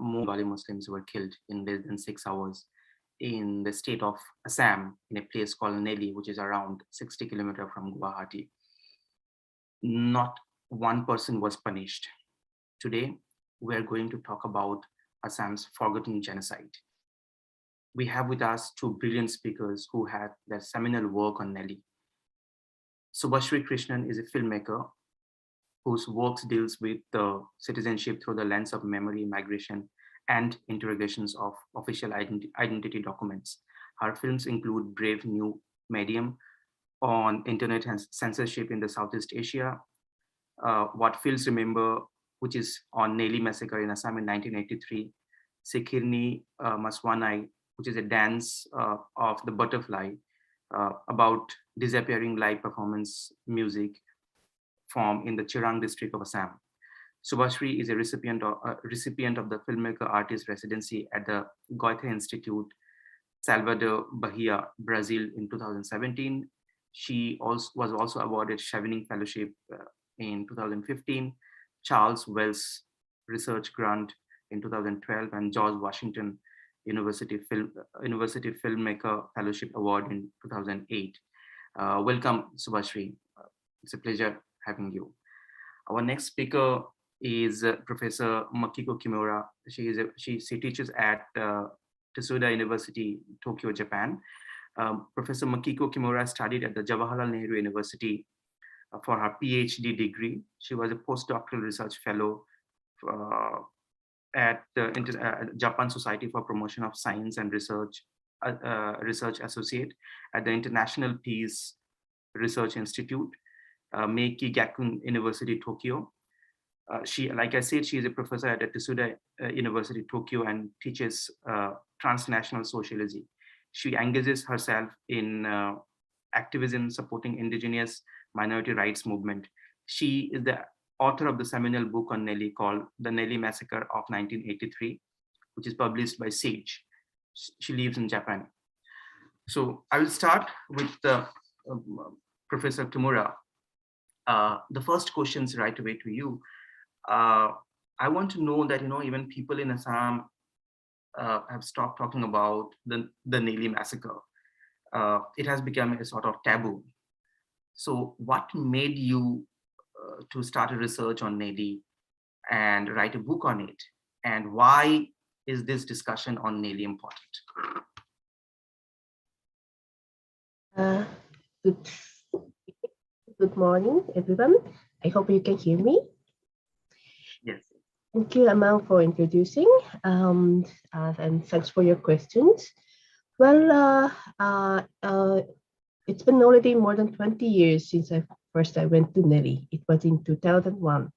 more Bengali Muslims were killed in less than 6 hours in the state of Assam, in a place called Nellie, which is around 60 kilometers from Guwahati. Not one person was punished. Today, we are going to talk about Assam's forgotten genocide. We have with us two brilliant speakers who had their seminal work on Nellie. Subhashri Krishnan is a filmmaker whose works deals with the citizenship through the lens of memory, migration, and interrogations of official identity documents. Her films include Brave New Medium on internet and censorship in the Southeast Asia, What Fields Remember, which is on Nellie Massacre in Assam in 1983, Sekirni Maswanai, which is a dance of the butterfly about disappearing live performance music form in the Chirang district of Assam. Subhashri is a recipient of the Filmmaker Artist Residency at the Goethe Institute, Salvador Bahia, Brazil in 2017. She was also awarded Chevening Fellowship in 2015, Charles Wells Research Grant in 2012, and George Washington University Filmmaker Fellowship Award in 2008. Welcome, Subhashri. It's a pleasure having you. Our next speaker is Professor Makiko Kimura. She teaches at Tsuda University, Tokyo, Japan. Professor Makiko Kimura studied at the Jawaharlal Nehru University for her PhD degree. She was a postdoctoral research fellow at the Japan Society for Promotion of Science and Research Associate at the International Peace Research Institute, Meiki Gakuin University, Tokyo. Like I said, she is a professor at the Tsuda University, Tokyo, and teaches transnational sociology. She engages herself in activism supporting indigenous minority rights movement. She is the author of the seminal book on Nellie called The Nellie Massacre of 1983, which is published by Sage. She lives in Japan. So I will start with Professor Kimura. The first questions right away to you. I want to know that, even people in Assam have stopped talking about the Nellie Massacre. It has become a sort of taboo. So what made you to start a research on Nellie and write a book on it? And why is this discussion on Nellie important? Good morning, everyone. I hope you can hear me. Yes. Thank you, Amal, for introducing, and thanks for your questions. Well, it's been already more than 20 years since I went to Nellie. It was in 2001.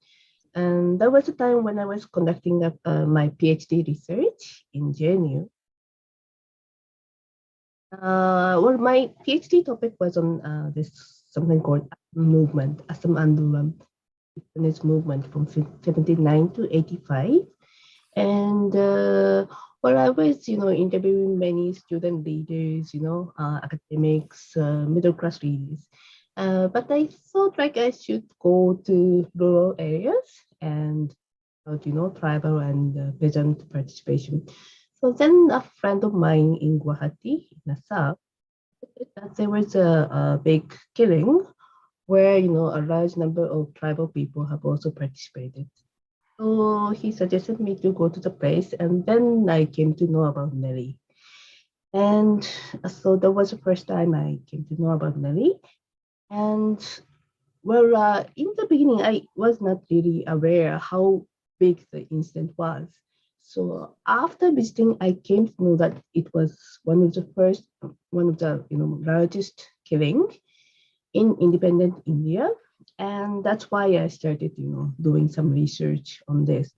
And that was a time when I was conducting my PhD research in JNU. Well, my PhD topic was on this something called movement, Assam Andolan, movement from 79 to 85. And well, I was, interviewing many student leaders, academics, middle class leaders. But I thought like I should go to rural areas and, tribal and peasant participation. So then a friend of mine in Guwahati, in Assam, that there was a big killing where, a large number of tribal people have also participated. So he suggested me to go to the place, and then I came to know about Nellie. And so that was the first time I came to know about Nellie. And well, in the beginning, I was not really aware how big the incident was. So after visiting, I came to know that it was one of the largest killing in independent India. And that's why I started, doing some research on this.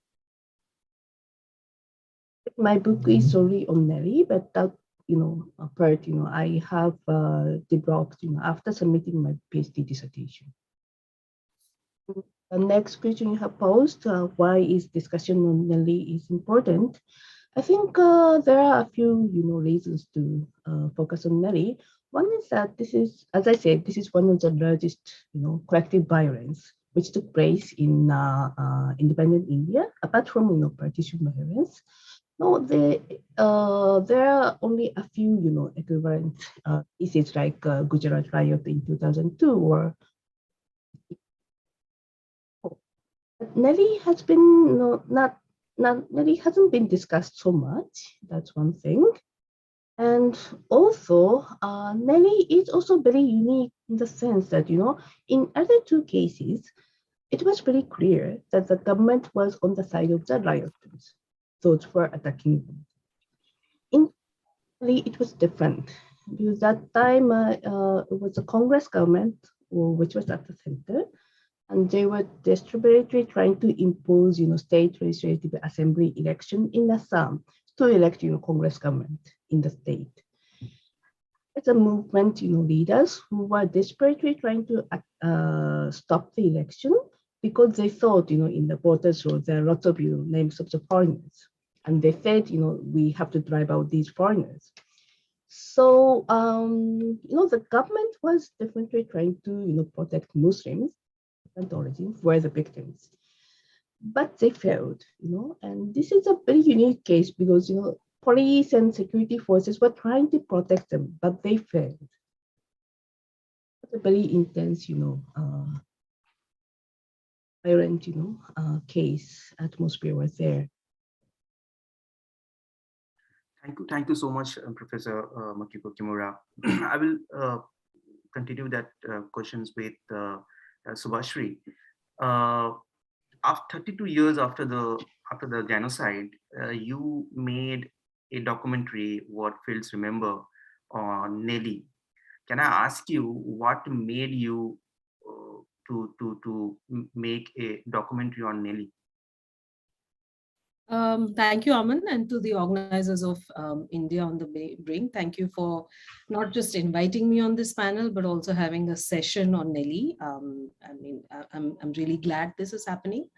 My book is solely on Nellie, but that, part, I have developed, after submitting my PhD dissertation. The next question you have posed, why is discussion on Nellie is important? I think there are a few, reasons to focus on Nellie. One is that this is, as I said, this is one of the largest, collective violence which took place in independent India, apart from partition violence. No, there are only a few equivalent cases like Gujarat riot in 2002 or Nelly has been not Nelly hasn't been discussed so much. That's one thing. And also, Nelly is also very unique in the sense that, in other two cases, it was very clear that the government was on the side of the rioters, those who were attacking them. In Nelly, it was different because that time it was the Congress government which was at the center, and they were desperately trying to impose, state legislative assembly election in Assam to elect, Congress government in the state. It's a movement, leaders who were desperately trying to stop the election because they thought, in the voters' roll, there are lots of, names of the foreigners. And they said, we have to drive out these foreigners. So, the government was definitely trying to, protect Muslims, different origins, were the victims. But they failed, and this is a very unique case because, police and security forces were trying to protect them, but they failed. It's a very intense, violent, case atmosphere was there. Thank you so much, Professor Makiko Kimura. I will continue that questions with Subhashri. After 32 years after the genocide, you made a documentary, What Fields Remember, on Nellie. Can I ask you what made you to make a documentary on Nellie? Thank you, Aman, and to the organizers of India on the Brink. Thank you for not just inviting me on this panel, but also having a session on Nellie. I'm really glad this is happening.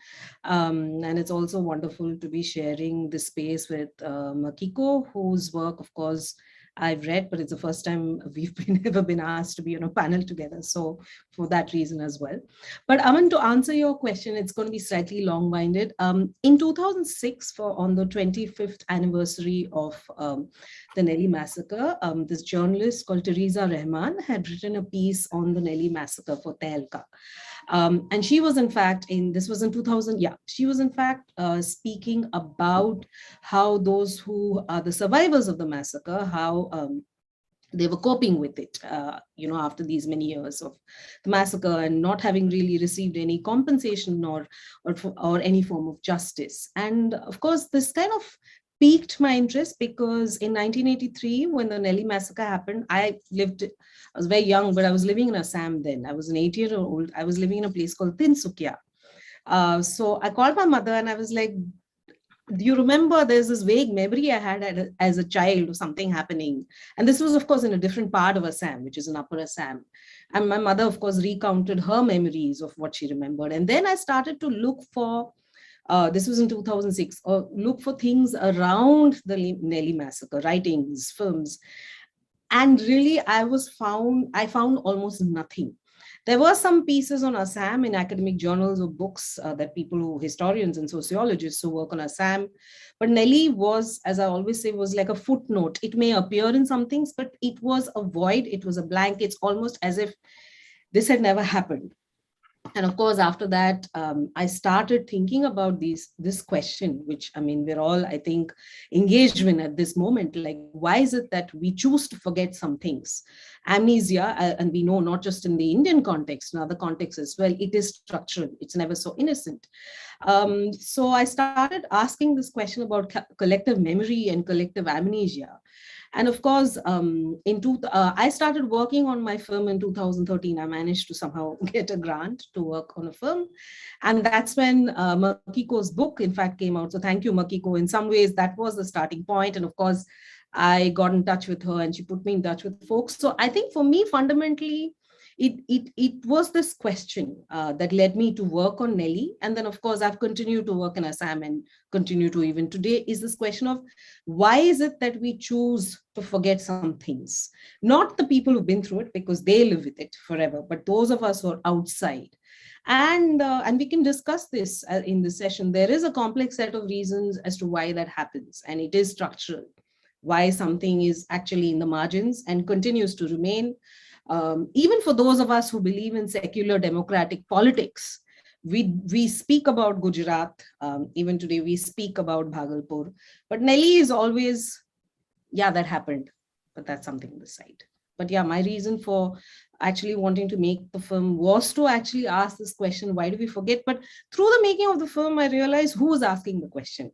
And it's also wonderful to be sharing this space with Makiko, whose work, of course, I've read, but it's the first time we've ever been asked to be on a panel together. So for that reason as well. But Aman, to answer your question, it's going to be slightly long-winded. In 2006, on the 25th anniversary of the Nellie Massacre, this journalist called Teresa Rahman had written a piece on the Nellie Massacre for Tehelka. And she was in fact this was in 2000, she was in fact speaking about how those who are the survivors of the massacre, how they were coping with it, after these many years of the massacre and not having really received any compensation or any form of justice. And of course, this kind of piqued my interest because in 1983, when the Nellie Massacre happened, I was very young, but I was living in Assam then. I was an 8-year-old. I was living in a place called Tinsukia. So I called my mother and I was like, do you remember there's this vague memory I had as a child of something happening? And this was, of course, in a different part of Assam, which is in Upper Assam. And my mother, of course, recounted her memories of what she remembered. And then I started to look for, this was in 2006, or look for things around the Nellie Massacre, writings, films. And really, I found almost nothing. There were some pieces on Assam in academic journals or books that historians and sociologists who work on Assam. But Nellie was, as I always say, was like a footnote. It may appear in some things, but it was a void. It was a blank. It's almost as if this had never happened. And of course, after that, I started thinking about this question, which, we're all, I think, engaged in at this moment. Like, why is it that we choose to forget some things? Amnesia, and we know not just in the Indian context, in other contexts as well, it is structural. It's never so innocent. So I started asking this question about collective memory and collective amnesia. And of course, I started working on my film in 2013. I managed to somehow get a grant to work on a film. And that's when Makiko's book, in fact, came out. So thank you, Makiko. In some ways, that was the starting point. And of course, I got in touch with her and she put me in touch with folks. So I think for me, fundamentally, it was this question that led me to work on Nellie. And then, of course, I've continued to work in Assam and continue to even today, is this question of why is it that we choose to forget some things? Not the people who've been through it, because they live with it forever, but those of us who are outside. And we can discuss this in this session. There is a complex set of reasons as to why that happens, and it is structural. Why something is actually in the margins and continues to remain. Even for those of us who believe in secular democratic politics, we speak about Gujarat. Even today, we speak about Bhagalpur. But Nellie is always, yeah, that happened, but that's something on the side. But yeah, my reason for actually wanting to make the film was to actually ask this question, why do we forget? But through the making of the film, I realized who was asking the question.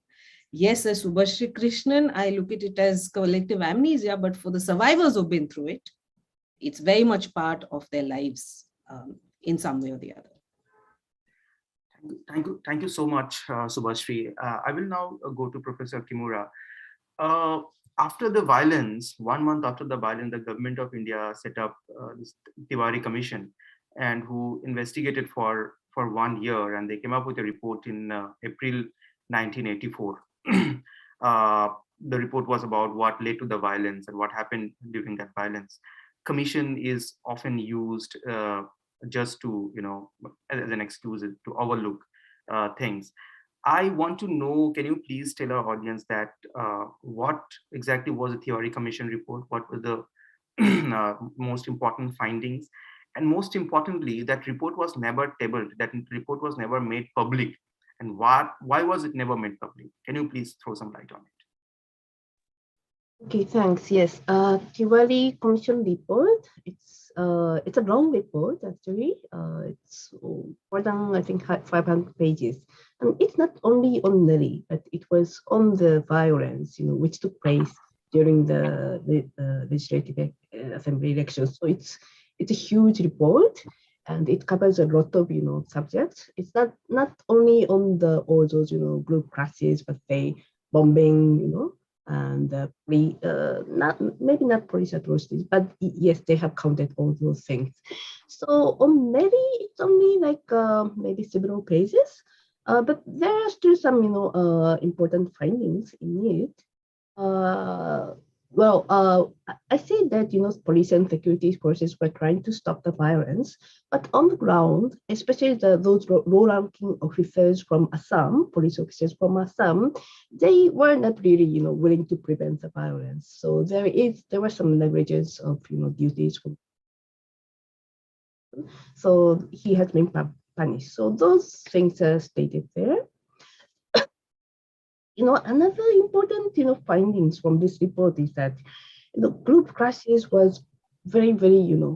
Yes, as Subhashri Krishnan, I look at it as collective amnesia, but for the survivors who've been through it, it's very much part of their lives in some way or the other. Thank you so much, Subhashri. I will now go to Professor Kimura. After the violence, 1 month after the violence, the government of India set up this Diwali Commission, and who investigated for 1 year, and they came up with a report in April 1984. The report was about what led to the violence and what happened during that violence. Commission is often used just to, as an excuse to overlook things. I want to know, can you please tell our audience that what exactly was the Theory Commission report? What were the most important findings? And most importantly, that report was never tabled, that report was never made public. And why was it never made public? Can you please throw some light on it? Okay, thanks. Yes, Diwali Commission report. It's a long report actually. It's more than I think 500 pages, and it's not only on Nelly, but it was on the violence, which took place during the legislative assembly elections. So it's a huge report, and it covers a lot of subjects. It's not only on all those group clashes, but they bombing, and maybe not police atrocities, but yes, they have counted all those things. So on Nelly, it's only like maybe several pages, but there are still some important findings in it. I say that police and security forces were trying to stop the violence, but on the ground, especially those low-ranking officers from Assam, police officers from Assam, they were not really willing to prevent the violence. So there was some negligence of duties. So he has been punished. So those things are stated there. Another important, findings from this report is that, group crashes was very, very, there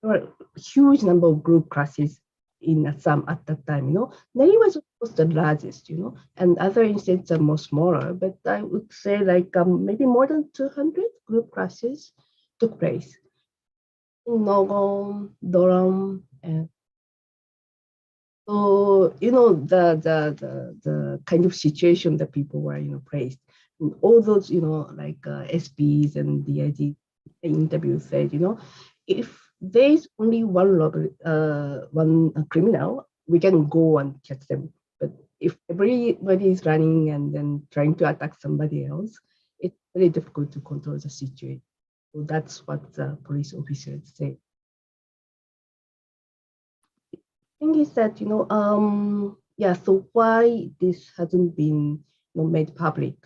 were a huge number of group crashes in Assam at that time. Nelly was of course the largest, and other instances are more smaller, but I would say like maybe more than 200 group crashes took place in Nogam, Doram, and so, the kind of situation that people were, placed. And all those, like SPs and DIG interviews said, if there's only one criminal, we can go and catch them. But if everybody is running and then trying to attack somebody else, it's very difficult to control the situation. So that's what the police officers say. Thing is that so why this hasn't been made public?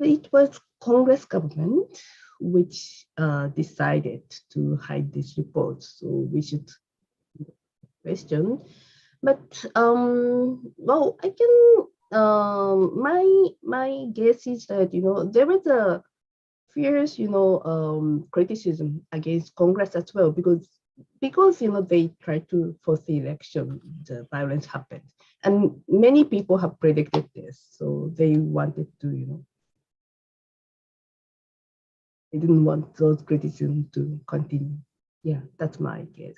It was Congress government which decided to hide this report, so we should question. But I can my guess is that there was a fierce criticism against Congress as well, because they tried to force the election, the violence happened, and many people have predicted this, so they wanted to they didn't want those criticisms to continue. Yeah, that's my guess.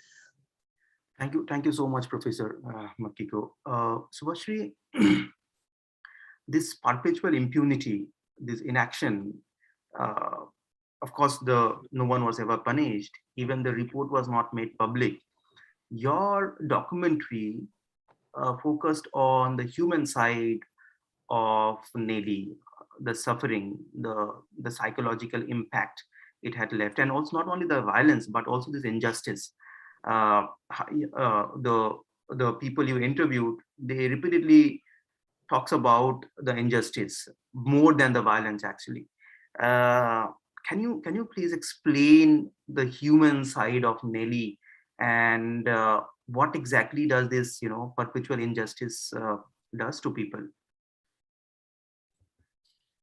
Thank you so much, Professor Makiko. Subhashri, this perpetual impunity, this inaction, of course, no one was ever punished. Even the report was not made public. Your documentary focused on the human side of Nelly, the suffering, the psychological impact it had left, and also not only the violence, but also this injustice. The people you interviewed, they repeatedly talks about the injustice more than the violence actually. Uh, can you please explain the human side of Nellie, and what exactly does this perpetual injustice does to people?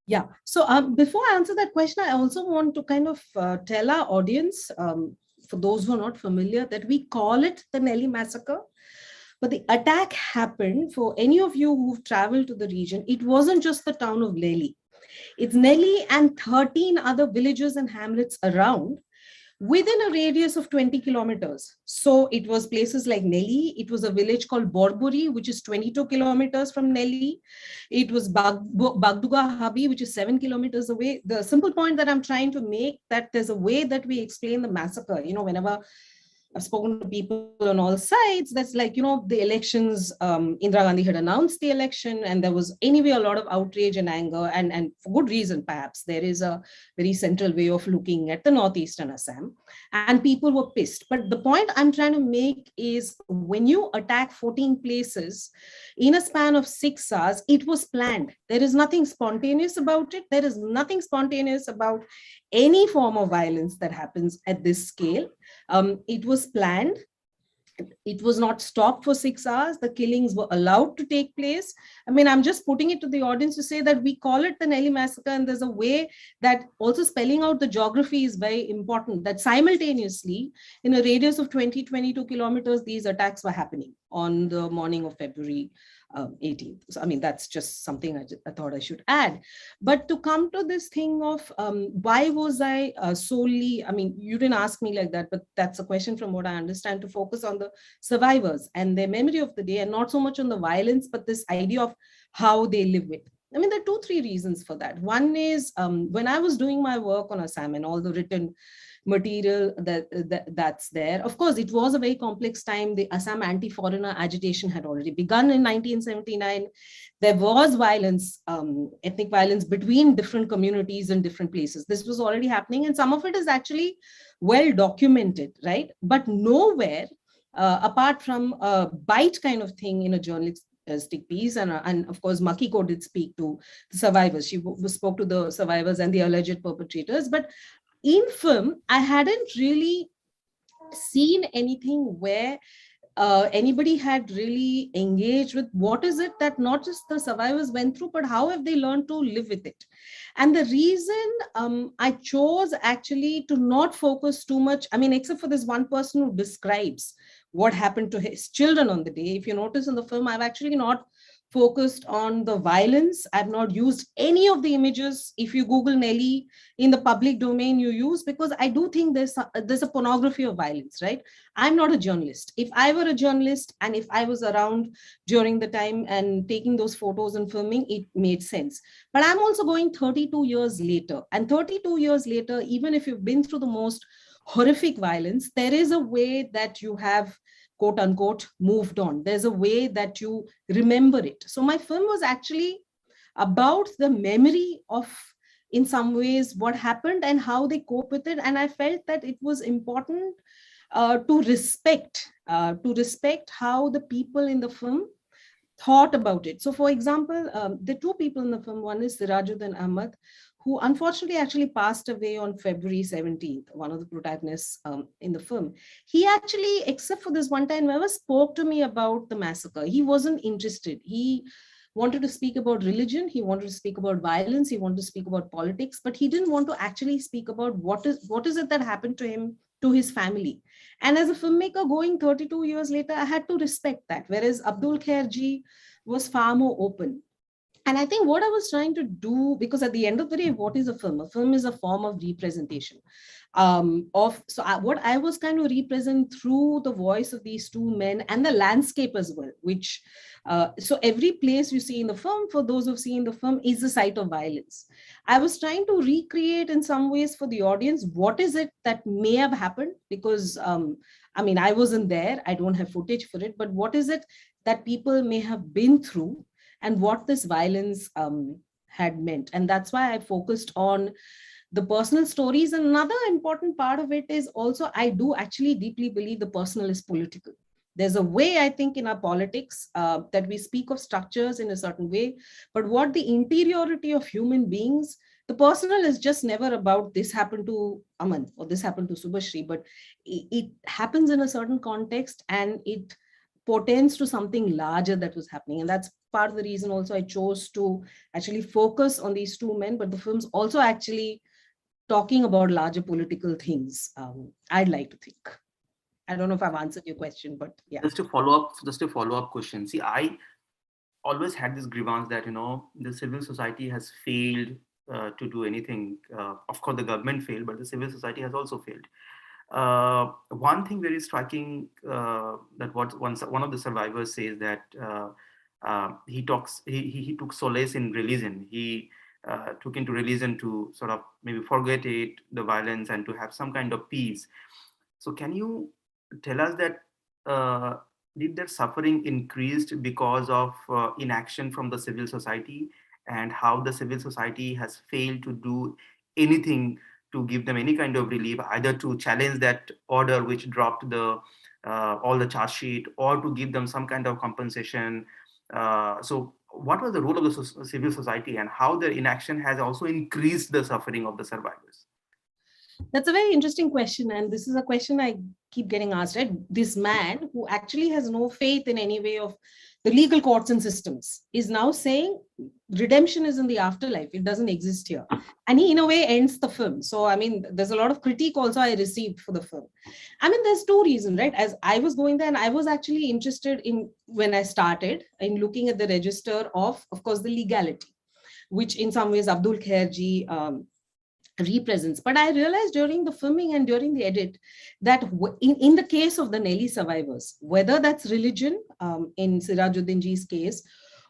Yeah. So before I answer that question, I also want to kind of tell our audience, for those who are not familiar, that we call it the Nellie Massacre. But the attack happened, for any of you who've traveled to the region, it wasn't just the town of Nellie. It's Nellie and 13 other villages and hamlets around, within a radius of 20 kilometers. So it was places like Nellie. It was a village called Borbori, which is 22 kilometers from Nellie. It was Bagduga Habi, which is 7 kilometers away. The simple point that I'm trying to make, that there's a way that we explain the massacre. Whenever I've spoken to people on all sides, that's like, the elections, Indira Gandhi had announced the election, and there was anyway a lot of outrage and anger, and for good reason, perhaps. There is a very central way of looking at the northeastern Assam, and people were pissed. But the point I'm trying to make is, when you attack 14 places in a span of 6 hours, it was planned. There is nothing spontaneous about it. There is nothing spontaneous about any form of violence that happens at this scale. It was planned. It was not stopped for 6 hours. The killings were allowed to take place. I mean, I'm just putting it to the audience to say that we call it the Nellie Massacre, and there's a way that also spelling out the geography is very important, that simultaneously, in a radius of 22 kilometers, these attacks were happening on the morning of February 18th. So, I mean, that's just something I thought I should add. But to come to this thing of why was I solely, I mean, you didn't ask me like that, but that's a question from what I understand, to focus on the survivors and their memory of the day, and not so much on the violence, but this idea of how they live with. I mean, there are 2-3 reasons for that. One is, when I was doing my work on Assam and all the written material that's there. Of course, it was a very complex time. The Assam anti-foreigner agitation had already begun in 1979. There was violence, ethnic violence between different communities in different places. This was already happening, and some of it is actually well documented, right? But nowhere, apart from a bite kind of thing in a journalistic piece, and of course Makiko did speak to the survivors. She spoke to the survivors and the alleged perpetrators, but in film, I hadn't really seen anything where anybody had really engaged with what is it that not just the survivors went through, but how have they learned to live with it. And the reason I chose actually to not focus too much, I mean, except for this one person who describes what happened to his children on the day. If you notice in the film, I've actually not focused on the violence. I've not used any of the images. If you Google Nellie in the public domain, you use, because I do think there's a pornography of violence, right? I'm not a journalist. If I were a journalist, and if I was around during the time and taking those photos and filming, it made sense. But I'm also going 32 years later. And 32 years later, even if you've been through the most horrific violence, there is a way that you have, quote unquote, moved on. There's a way that you remember it. So my film was actually about the memory of, in some ways, what happened and how they cope with it. And I felt that it was important to respect how the people in the film thought about it. So for example, the 2 people in the film, one is Sirajuddin Ahmad, who unfortunately actually passed away on February 17th, one of the protagonists in the film. He actually, except for this one time, never spoke to me about the massacre. He wasn't interested. He wanted to speak about religion. He wanted to speak about violence. He wanted to speak about politics, but he didn't want to actually speak about what is it that happened to him, to his family. And as a filmmaker, going 32 years later, I had to respect that. Whereas Abdul Khairji was far more open. And I think what I was trying to do, because at the end of the day, what is a film? A film is a form of representation. What I was kind of represent through the voice of these 2 men and the landscape as well, which so every place you see in the film, for those who've seen the film, is a site of violence. I was trying to recreate in some ways for the audience what is it that may have happened, because I mean, I wasn't there, I don't have footage for it, but what is it that people may have been through and what this violence had meant. And that's why I focused on the personal stories. And another important part of it is also, I do actually deeply believe the personal is political. There's a way, I think, in our politics that we speak of structures in a certain way, but what the interiority of human beings, the personal is just never about this happened to Aman or this happened to Subhashri, but it happens in a certain context and it portends to something larger that was happening. And that's part of the reason also I chose to actually focus on these two men, but the film's also actually talking about larger political things. I'd like to think. I don't know if I've answered your question, but yeah. Just a follow-up question. See, I always had this grievance that, the civil society has failed to do anything. Of course, the government failed, but the civil society has also failed. One thing very striking that one of the survivors says that he took solace in religion. He took into religion to sort of maybe forget the violence, and to have some kind of peace. So can you tell us that did their suffering increased because of inaction from the civil society, and how the civil society has failed to do anything to give them any kind of relief, either to challenge that order which dropped all the charge sheet, or to give them some kind of compensation? So what was the role of the civil society, and how their inaction has also increased the suffering of the survivors? That's a very interesting question. And this is a question I keep getting asked, right? This man who actually has no faith in any way of the legal courts and systems is now saying redemption is in the afterlife. It doesn't exist here. And he, in a way, ends the film. So, I mean, there's a lot of critique also I received for the film. I mean, there's two reasons, right? As I was going there, and I was actually interested in, when I started, in looking at the register of course, the legality, which in some ways Abdul Khairji represents. But I realized during the filming and during the edit that in the case of the Nellie survivors, whether that's religion in Sirajuddin Ji's case,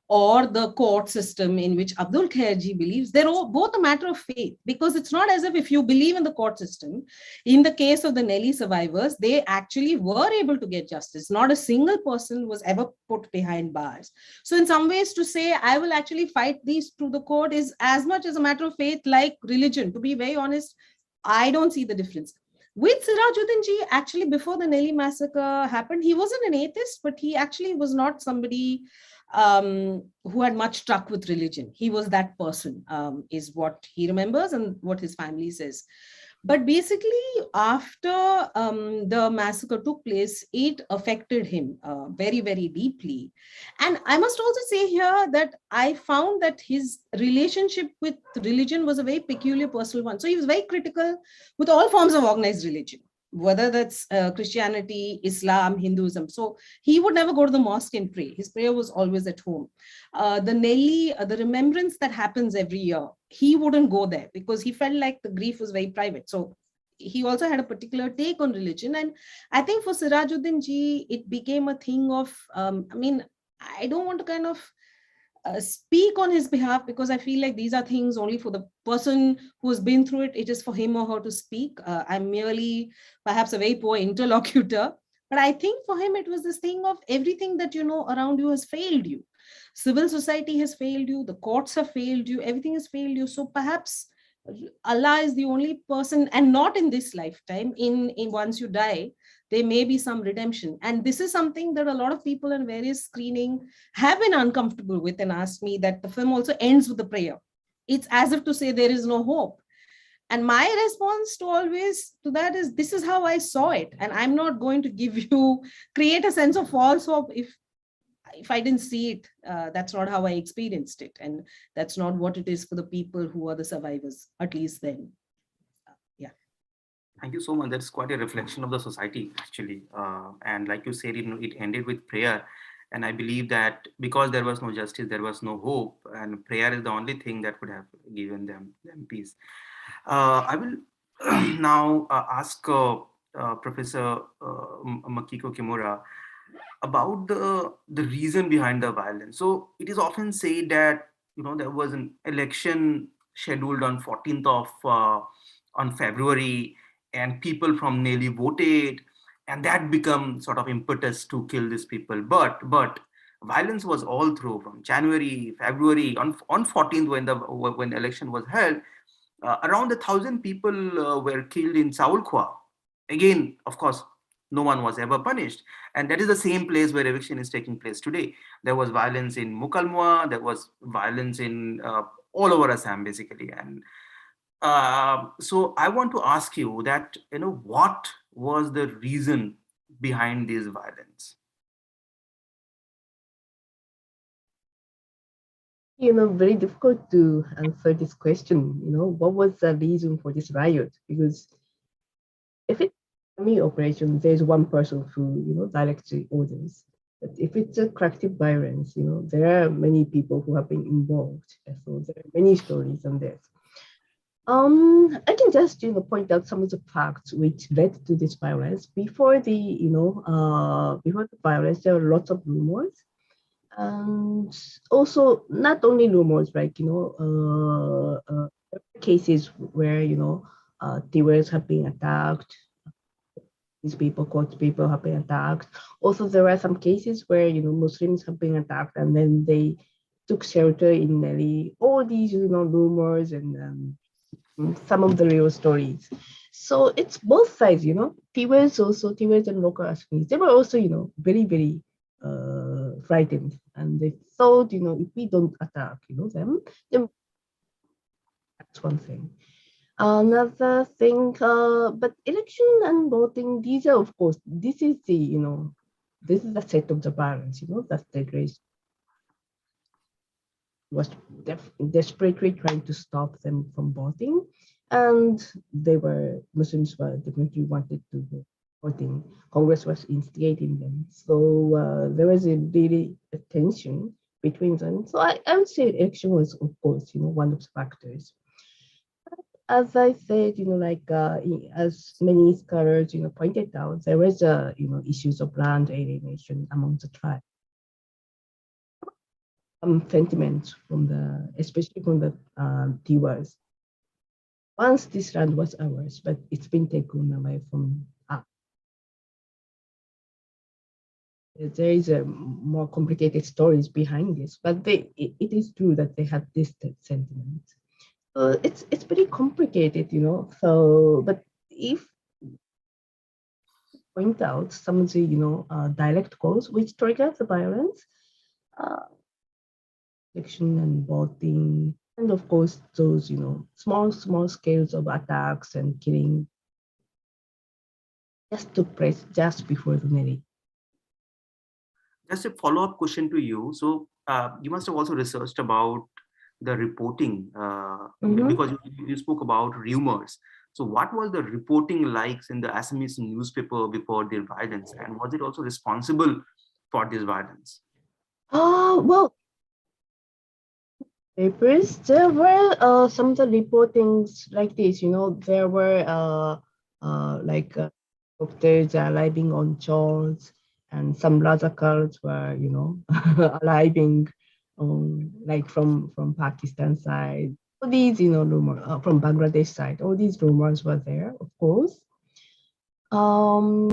or the court system in which Abdul Khairji believes, they're both a matter of faith. Because it's not as if you believe in the court system, in the case of the Nellie survivors, they actually were able to get justice. Not a single person was ever put behind bars. So in some ways, to say I will actually fight these to the court is as much as a matter of faith like religion. To be very honest, I don't see the difference. With Sirajuddin Ji, actually, before the Nellie massacre happened, he wasn't an atheist, but he actually was not somebody who had much struck with religion. He was that person, is what he remembers and what his family says. But basically, after the massacre took place, it affected him very, very deeply. And I must also say here that I found that his relationship with religion was a very peculiar personal one. So he was very critical with all forms of organized religion, whether that's Christianity, Islam, Hinduism. So he would never go to the mosque and pray. His prayer was always at home. The Nellie, the remembrance that happens every year, he wouldn't go there because he felt like the grief was very private. So he also had a particular take on religion. And I think for Sirajuddin Ji, it became a thing of, I don't want to kind of speak on his behalf, because I feel like these are things only for the person who has been through it. It is for him or her to speak. I'm merely perhaps a very poor interlocutor. But I think for him, it was this thing of everything that you know around you has failed you. Civil society has failed you. The courts have failed you. Everything has failed you. So perhaps Allah is the only person, and not in this lifetime. In once you die, there may be some redemption. And this is something that a lot of people in various screening have been uncomfortable with, and asked me that the film also ends with a prayer. It's as if to say there is no hope. And my response to that is, this is how I saw it. And I'm not going to create a sense of false hope if I didn't see it. That's not how I experienced it. And that's not what it is for the people who are the survivors, at least then. Thank you so much. That's quite a reflection of the society, actually. And like you said, it ended with prayer. And I believe that because there was no justice, there was no hope, and prayer is the only thing that would have given them peace. I will now ask Professor Makiko Kimura about the reason behind the violence. So it is often said that there was an election scheduled on 14th of on February, and people from Nellie voted, and that become sort of impetus to kill these people. But violence was all through, from January, February, on 14th when the election was held. around 1,000 people were killed in Saulkhwa. Again, of course, no one was ever punished. And that is the same place where eviction is taking place today. There was violence in Mukalmua, there was violence in all over Assam, basically. And so I want to ask you that, what was the reason behind this violence? Very difficult to answer this question. What was the reason for this riot? Because if it's army operation, there's one person who, directly orders. But if it's a collective violence, there are many people who have been involved. So there are many stories on this. I can just, point out some of the facts which led to this violence. Before the violence, there were lots of rumors. And also, not only rumors, like, cases where, terrorists have been attacked, these people, court people have been attacked. Also, there are some cases where, Muslims have been attacked and then they took shelter in Nelly. All these, rumors and some of the real stories. So it's both sides, Tiwaz and local Assamese. They were also, very, very frightened. And they thought, if we don't attack, them, then that's one thing. Another thing, but election and voting, these are, of course, this is the set of the balance, that the race was desperately trying to stop them from voting. And Muslims were definitely wanted to vote voting. Congress was instigating them. So there was a really a tension between them. So I would say election was, of course, one of the factors. As I said, as many scholars, pointed out, there was, issues of land alienation among the tribe. Sentiment especially from the Tiwas. Once this land was ours, but it's been taken away from us. There is a more complicated stories behind this, but it is true that they had this sentiment. It's pretty complicated, So, but if point out some of the direct cause which triggers the violence, election and voting, and of course those small scales of attacks and killing just took place just before the marriage. Just a follow-up question to you. So you must have also researched about the reporting because you spoke about rumors. So what was the reporting likes in the Assamese newspaper before the violence, and was it also responsible for this violence? Well, papers, there were some of the reportings like this, there were like doctors arriving on shores, and some Rajakars were, arriving like from Pakistan side. All these, rumors from Bangladesh side, all these rumors were there, of course. But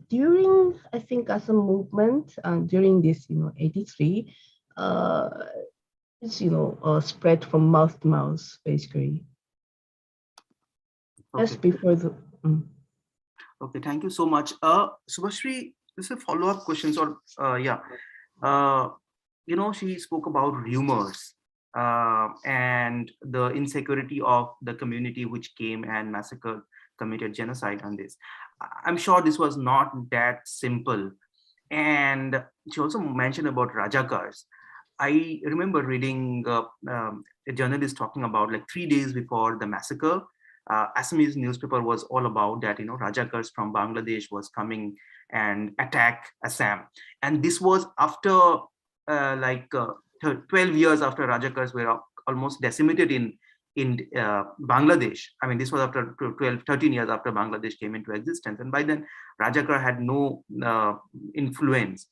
during, I think, as a movement, during this, 83, it's, spread from mouth to mouth, basically. Okay. Just before the. Okay, thank you so much. Subhashri, this is a follow-up question. So, she spoke about rumors and the insecurity of the community which came and massacred, committed genocide on this. I'm sure this was not that simple. And she also mentioned about Rajakars. I remember reading a journalist talking about like 3 days before the massacre, Assamese newspaper was all about that, Rajakars from Bangladesh was coming and attack Assam. And this was after 12 years after Rajakars were almost decimated in Bangladesh. I mean, this was after 13 years after Bangladesh came into existence. And by then, Rajakar had no influence.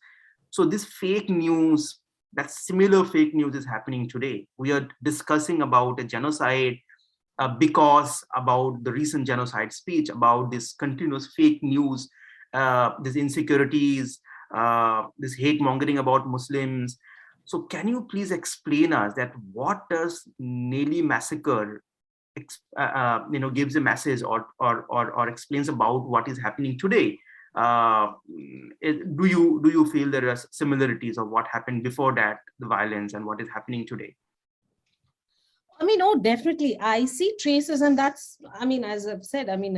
So this fake news, that similar fake news is happening today. We are discussing about a genocide because about the recent genocide speech, about this continuous fake news, these insecurities, this hate mongering about Muslims. So can you please explain us that what does Nellie Massacre gives a message or explains about what is happening today? Do you feel there are similarities of what happened before that, the violence, and what is happening today? I mean, oh, definitely. I see traces, and that's, I mean, as I've said, I mean,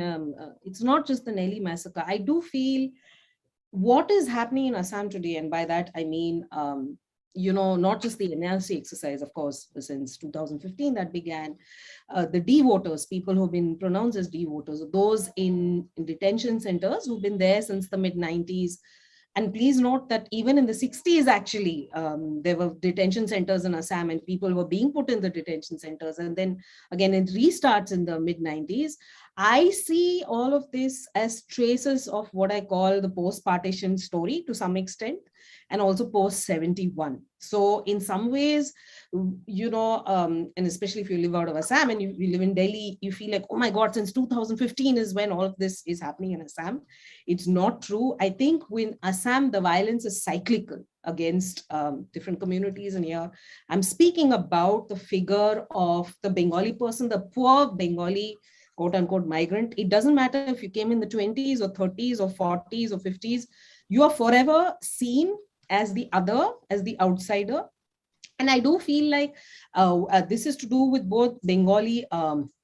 it's not just the Nellie massacre. I do feel what is happening in Assam today, and by that I mean, not just the NLC exercise, of course, since 2015 that began, the D voters, people who've been pronounced as D voters, those in detention centers who've been there since the mid 90s. And please note that even in the 60s, actually, there were detention centers in Assam and people were being put in the detention centers. And then again, it restarts in the mid 90s. I see all of this as traces of what I call the post-partition story to some extent, and also post-71. So in some ways, and especially if you live out of Assam and you live in Delhi, you feel like, oh my God, since 2015 is when all of this is happening in Assam. It's not true. I think in Assam, the violence is cyclical against different communities. And here, I'm speaking about the figure of the Bengali person, the poor Bengali quote unquote migrant. It doesn't matter if you came in the 20s or 30s or 40s or 50s, you are forever seen as the other, as the outsider. And I do feel like this is to do with both Bengali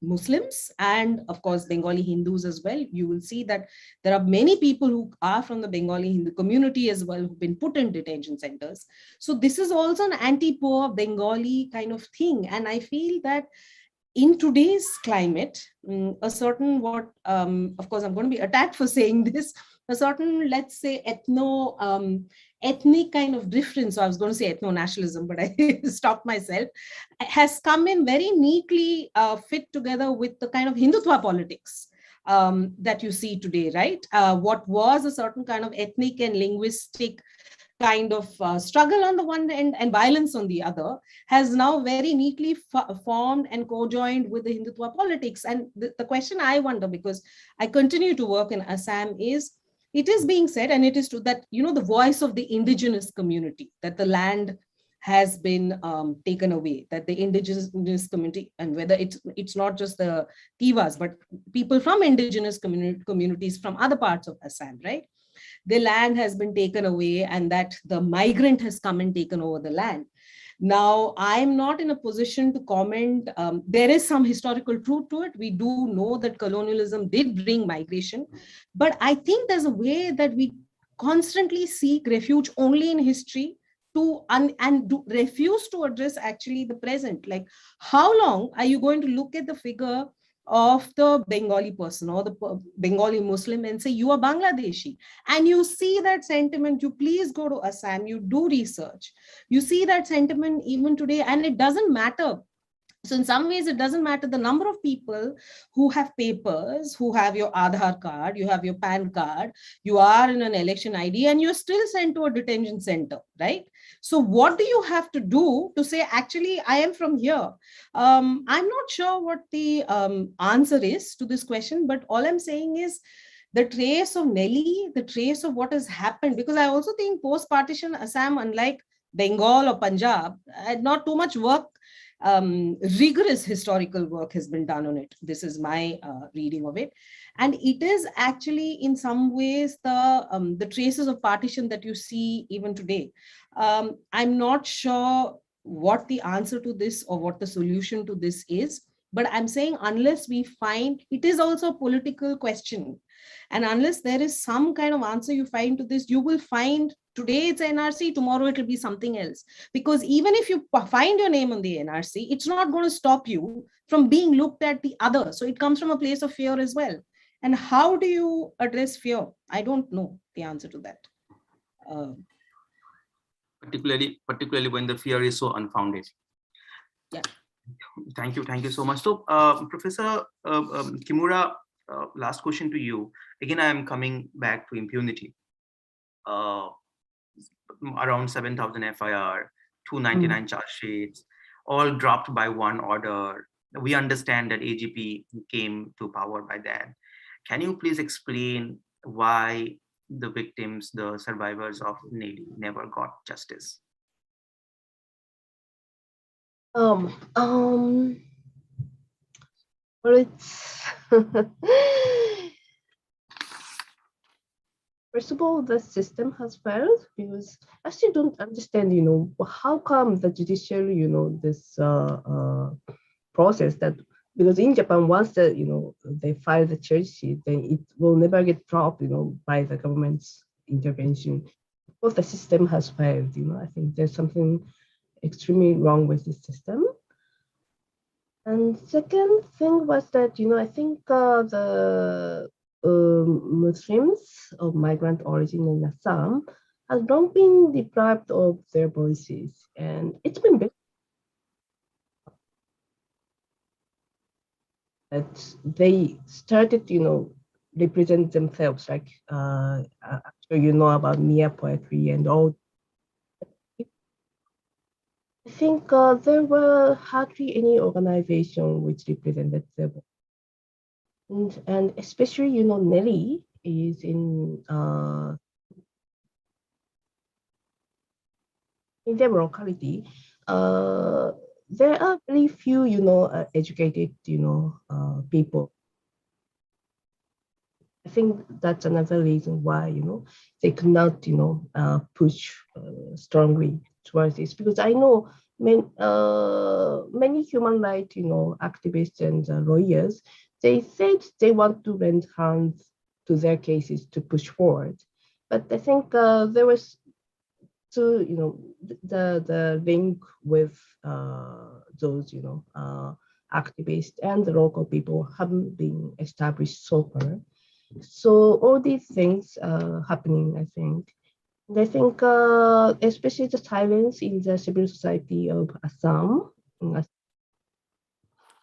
Muslims and, of course, Bengali Hindus as well. You will see that there are many people who are from the Bengali Hindu community as well who've been put in detention centers. So this is also an anti-poor Bengali kind of thing. And I feel that in today's climate, a certain of course, I'm going to be attacked for saying this, a certain, let's say, ethnic kind of difference, so I was going to say ethno-nationalism, but I stopped myself, has come in very neatly fit together with the kind of Hindutva politics that you see today, right? What was a certain kind of ethnic and linguistic kind of struggle on the one end and violence on the other has now very neatly formed and co-joined with the Hindutva politics. And the question I wonder, because I continue to work in Assam, is it is being said, and it is true, that, the voice of the indigenous community, that the land has been taken away, that the indigenous community, and whether it's not just the Tivas, but people from indigenous communities from other parts of Assam, right? The land has been taken away and that the migrant has come and taken over the land. Now, I'm not in a position to comment. There is some historical truth to it. We do know that colonialism did bring migration, but I think there's a way that we constantly seek refuge only in history refuse to address actually the present. Like, how long are you going to look at the figure of the Bengali person or the Bengali Muslim and say, you are Bangladeshi? And you see that sentiment, you please go to Assam, you do research. You see that sentiment even today, and it doesn't matter. So in some ways, it doesn't matter the number of people who have papers, who have your Aadhaar card, you have your PAN card, you are in an election ID, and you're still sent to a detention center, right? So what do you have to do to say, actually, I am from here? I'm not sure what the answer is to this question, but all I'm saying is the trace of Nellie, the trace of what has happened, because I also think post-partition Assam, unlike Bengal or Punjab, had not too much work. Rigorous historical work has been done on it. This is my reading of it. And it is actually in some ways the traces of partition that you see even today. I'm not sure what the answer to this or what the solution to this is, but I'm saying unless we find, it is also a political question. And unless there is some kind of answer you find to this, you will find today it's NRC, tomorrow it will be something else. Because even if you find your name on the NRC, it's not going to stop you from being looked at the other. So it comes from a place of fear as well. And how do you address fear? I don't know the answer to that. Particularly when the fear is so unfounded. Yeah. Thank you so much. So, Professor Kimura, last question to you. Again, I am coming back to impunity. Around 7,000 FIR, 299 charge sheets, all dropped by one order. We understand that AGP came to power by then. Can you please explain why the victims, the survivors of Nellie, never got justice? Um, um, well, it's first of all, the system has failed because I still don't understand, how come the judiciary, this process that, because in Japan, once they file the charge sheet, then it will never get dropped, by the government's intervention. Both the system has failed, I think there's something extremely wrong with the system. And second thing was that, I think Muslims of migrant origin in Assam has long been deprived of their voices. And it's been better that they started, represent themselves, like I'm sure you know about Mia poetry and all. I think there were hardly any organization which represented them. And especially, Nelly is in their locality. Uh, there are very few, educated, people. I think that's another reason why, they could not, push strongly towards this, because I know many human rights, activists and lawyers, they said they want to lend hands to their cases to push forward. But I think there was, so, the link with those, activists and the local people haven't been established so far. So all these things happening, I think. And I think especially the silence in the civil society of Assam,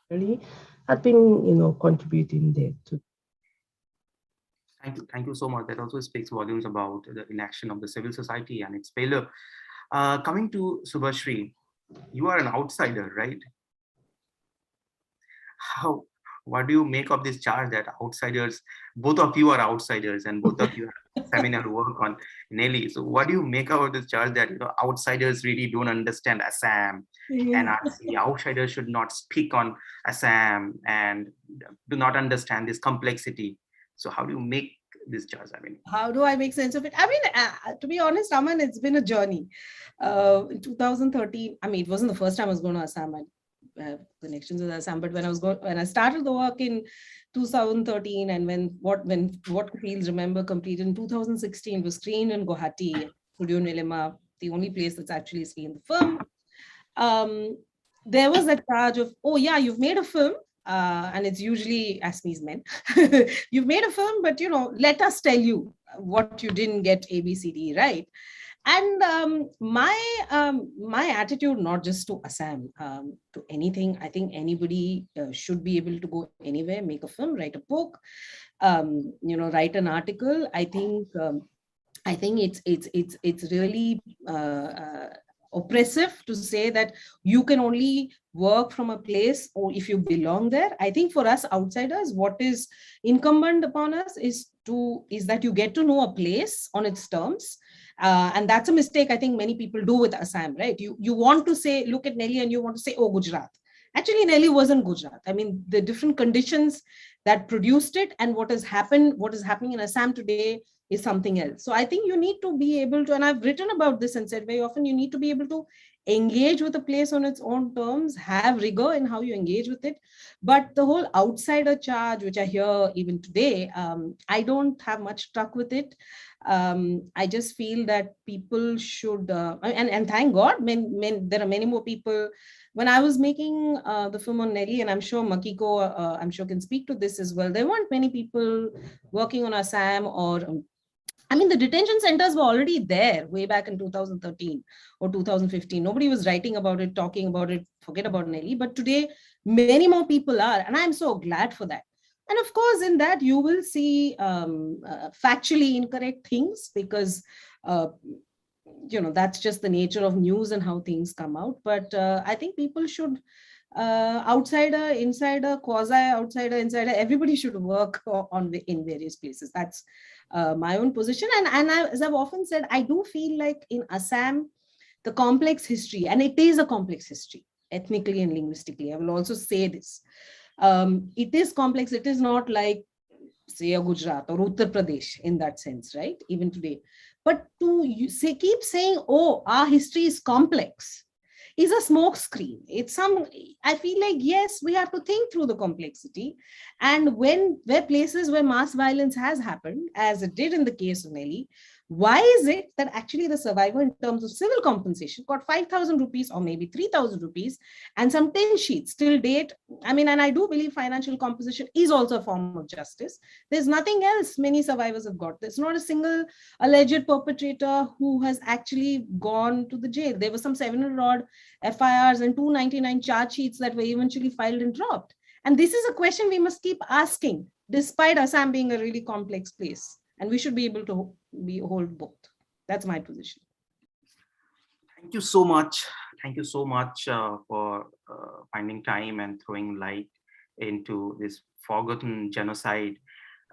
really, have been, contributing there to. Thank you so much. That also speaks volumes about the inaction of the civil society and its failure. Coming to Subhashri, you are an outsider, right? How, what do you make of this charge that outsiders, both of you are outsiders and both of you have seminal work on Nelly? So what do you make of this charge that outsiders really don't understand Assam, NRC, outsiders should not speak on Assam and do not understand this complexity? So how do you make this charge? I mean, how do I make sense of it? I mean, to be honest, Aman, it's been a journey. In 2013, I mean, it wasn't the first time I was going to Assam. I have connections with Assam, but when I started the work in 2013, and when what Fields Remember completed in 2016 was screened in Guwahati, Studio Nilima, the only place that's actually screened the film. There was that charge of, oh yeah, you've made a film, and it's usually Assamese men. You've made a film, but let us tell you what you didn't get ABCD right. And my attitude, not just to Assam, to anything, I think anybody should be able to go anywhere, make a film, write a book, write an article. I think it's really oppressive to say that you can only work from a place or if you belong there. I think for us outsiders, what is incumbent upon us is that you get to know a place on its terms. And that's a mistake I think many people do with Assam, right? You want to say, look at Nelly and you want to say, oh, Gujarat. Actually, Nelly wasn't Gujarat. I mean, the different conditions that produced it and what is happening in Assam today is something else. So I think you need to be able to, and I've written about this and said very often, you need to be able to engage with a place on its own terms, have rigor in how you engage with it. But the whole outsider charge, which I hear even today, I don't have much truck with it. I just feel that people should, and thank God, there are many more people. When I was making the film on Nelly, and I'm sure Makiko, I'm sure can speak to this as well, there weren't many people working on Assam or I mean, the detention centers were already there way back in 2013 or 2015. Nobody was writing about it, talking about it, forget about Nelly. But today, many more people are, and I'm so glad for that. And of course, in that, you will see factually incorrect things because, that's just the nature of news and how things come out. But I think people should, outsider, insider, quasi outsider, insider, everybody should work in various places. That's my own position. And as I've often said, I do feel like in Assam, the complex history, and it is a complex history. ethnically and linguistically. I will also say this. It is complex. It is not like, say, a Gujarat or Uttar Pradesh in that sense, right? Even today. But to keep saying, oh, our history is complex, is a smoke screen. I feel like, yes, we have to think through the complexity. And where places where mass violence has happened, as it did in the case of Nellie, why is it that actually the survivor in terms of civil compensation got 5,000 rupees or maybe 3,000 rupees and some 10 sheets till date? I mean, and I do believe financial compensation is also a form of justice. There's nothing else many survivors have got. There's not a single alleged perpetrator who has actually gone to the jail. There were some 700 odd FIRs and 299 charge sheets that were eventually filed and dropped. And this is a question we must keep asking, despite Assam being a really complex place. And we should be able to hold both. That's my position. Thank you so much. Thank you so much for finding time and throwing light into this forgotten genocide.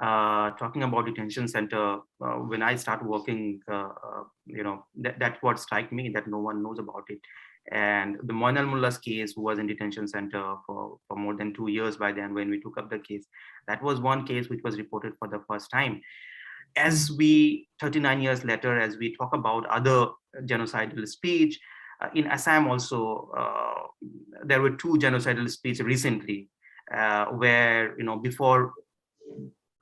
Talking about detention center, when I start working, that's what struck me, that no one knows about it. And the Moin al-Mullah's case, who was in detention center for more than 2 years by then when we took up the case, that was one case which was reported for the first time. As we, 39 years later, as we talk about other genocidal speech, in Assam also, there were 2 genocidal speeches recently, where, before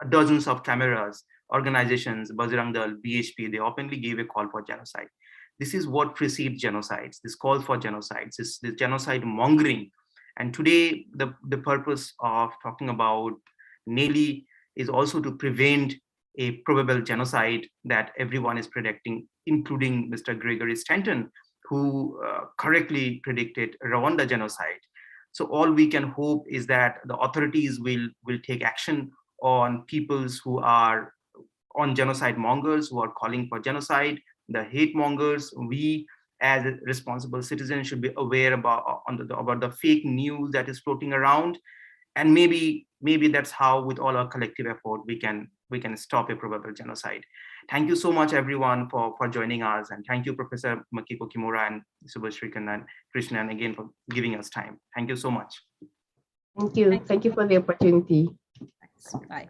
dozens of cameras, organizations, Bajrang Dal, BHP, they openly gave a call for genocide. This is what precedes genocides, this call for genocides, this genocide mongering. And today, the purpose of talking about Nellie is also to prevent a probable genocide that everyone is predicting, including Mr. Gregory Stanton, who correctly predicted Rwanda genocide. So all we can hope is that the authorities will take action on peoples who are on genocide mongers, who are calling for genocide, the hate mongers. We as responsible citizens should be aware about the fake news that is floating around. And maybe that's how, with all our collective effort, we can stop a probable genocide. Thank you so much, everyone, for joining us. And thank you, Professor Makiko Kimura and Subhashrikan and Krishnan, again, for giving us time. Thank you so much. Thank you. Thank you for the opportunity. Thanks. Bye.